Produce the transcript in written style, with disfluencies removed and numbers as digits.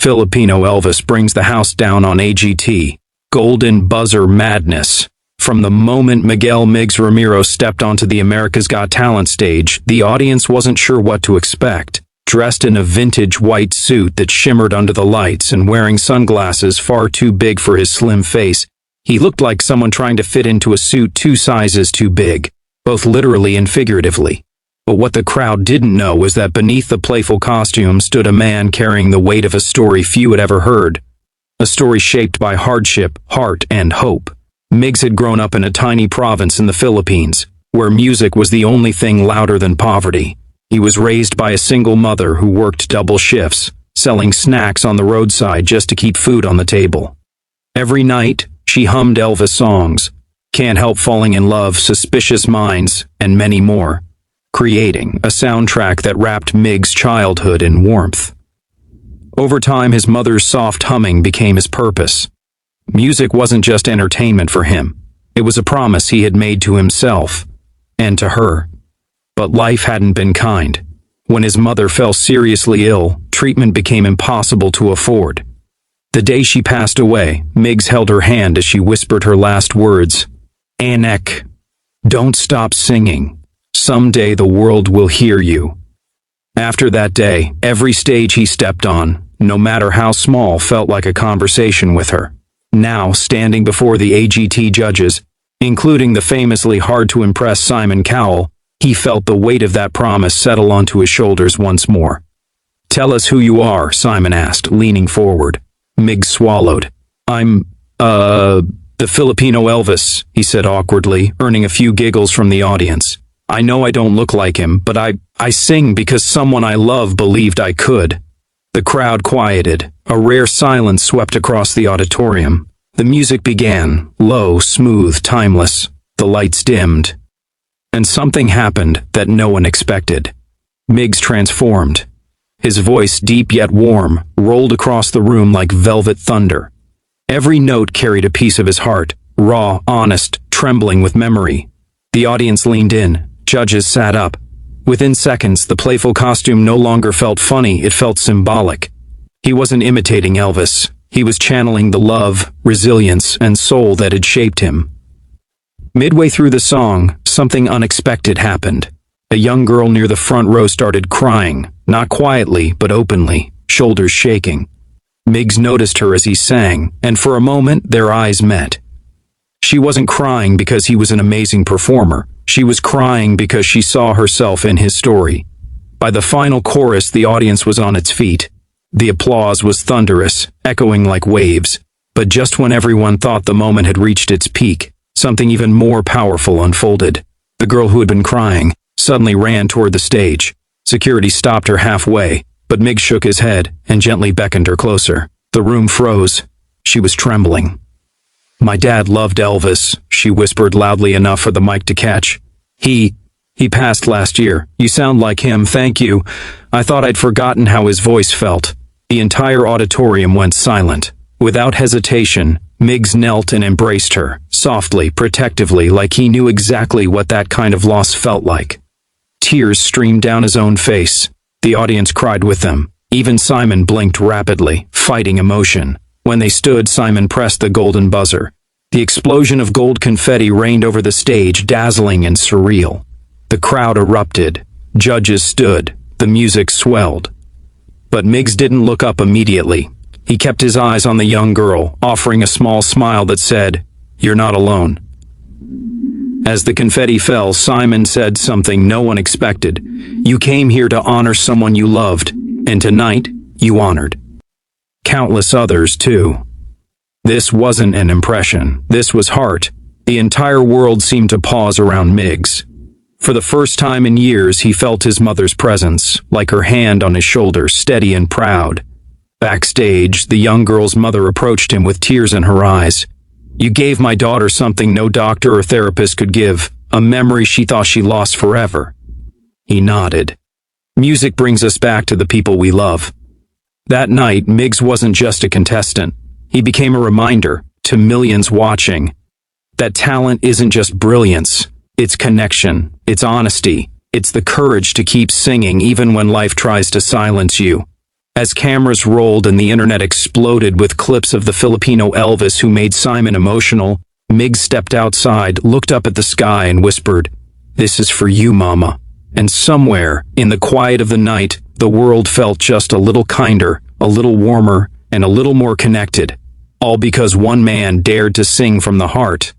Filipino Elvis brings the house down on AGT. Golden buzzer madness. From the moment Miguel Miggs Ramiro stepped onto the America's Got Talent stage, the audience wasn't sure what to expect. Dressed in a vintage white suit that shimmered under the lights and wearing sunglasses far too big for his slim face, he looked like someone trying to fit into a suit 2 sizes too big, both literally and figuratively. But what the crowd didn't know was that beneath the playful costume stood a man carrying the weight of a story few had ever heard. A story shaped by hardship, heart, and hope. Miggs had grown up in a tiny province in the Philippines, where music was the only thing louder than poverty. He was raised by a single mother who worked double shifts, selling snacks on the roadside just to keep food on the table. Every night, she hummed Elvis songs, Can't Help Falling in Love, Suspicious Minds, and many more, creating a soundtrack that wrapped Miggs' childhood in warmth. Over time, his mother's soft humming became his purpose. Music wasn't just entertainment for him. It was a promise he had made to himself and to her. But life hadn't been kind. When his mother fell seriously ill, treatment became impossible to afford. The day she passed away, Miggs held her hand as she whispered her last words. Anak, don't stop singing. Someday the world will hear you. After that day, every stage he stepped on, no matter how small, felt like a conversation with her. Now, standing before the AGT judges, including the famously hard-to-impress Simon Cowell, he felt the weight of that promise settle onto his shoulders once more. Tell us who you are, Simon asked, leaning forward. Miggs swallowed. I'm, the Filipino Elvis, he said awkwardly, earning a few giggles from the audience. I know I don't look like him, but I sing because someone I love believed I could. The crowd quieted. A rare silence swept across the auditorium. The music began, low, smooth, timeless. The lights dimmed. And something happened that no one expected. Miggs transformed. His voice, deep yet warm, rolled across the room like velvet thunder. Every note carried a piece of his heart, raw, honest, trembling with memory. The audience leaned in. Judges sat up. Within seconds, the playful costume no longer felt funny, it felt symbolic. He wasn't imitating Elvis. He was channeling the love, resilience, and soul that had shaped him. Midway through the song, something unexpected happened. A young girl near the front row started crying, not quietly, but openly, shoulders shaking. Miggs noticed her as he sang, and for a moment, their eyes met. She wasn't crying because he was an amazing performer. She was crying because she saw herself in his story. By the final chorus, the audience was on its feet. The applause was thunderous, echoing like waves. But just when everyone thought the moment had reached its peak, something even more powerful unfolded. The girl who had been crying suddenly ran toward the stage. Security stopped her halfway, but Miggs shook his head and gently beckoned her closer. The room froze. She was trembling. My dad loved Elvis, she whispered loudly enough for the mic to catch. He passed last year. You sound like him, thank you. I thought I'd forgotten how his voice felt. The entire auditorium went silent. Without hesitation, Miggs knelt and embraced her, softly, protectively, like he knew exactly what that kind of loss felt like. Tears streamed down his own face. The audience cried with them. Even Simon blinked rapidly, fighting emotion. When they stood, Simon pressed the golden buzzer. The explosion of gold confetti rained over the stage, dazzling and surreal. The crowd erupted. Judges stood. The music swelled. But Miggs didn't look up immediately. He kept his eyes on the young girl, offering a small smile that said, "You're not alone." As the confetti fell, Simon said something no one expected. You came here to honor someone you loved, and tonight, you honored countless others, too. This wasn't an impression. This was heart. The entire world seemed to pause around Miggs. For the first time in years, he felt his mother's presence, like her hand on his shoulder, steady and proud. Backstage, the young girl's mother approached him with tears in her eyes. You gave my daughter something no doctor or therapist could give, a memory she thought she lost forever. He nodded. Music brings us back to the people we love. That night, Miggs wasn't just a contestant. He became a reminder, to millions watching, that talent isn't just brilliance. It's connection. It's honesty. It's the courage to keep singing even when life tries to silence you. As cameras rolled and the internet exploded with clips of the Filipino Elvis who made Simon emotional, Migs stepped outside, looked up at the sky and whispered, "This is for you, Mama." And somewhere, in the quiet of the night, the world felt just a little kinder, a little warmer, and a little more connected. All because one man dared to sing from the heart.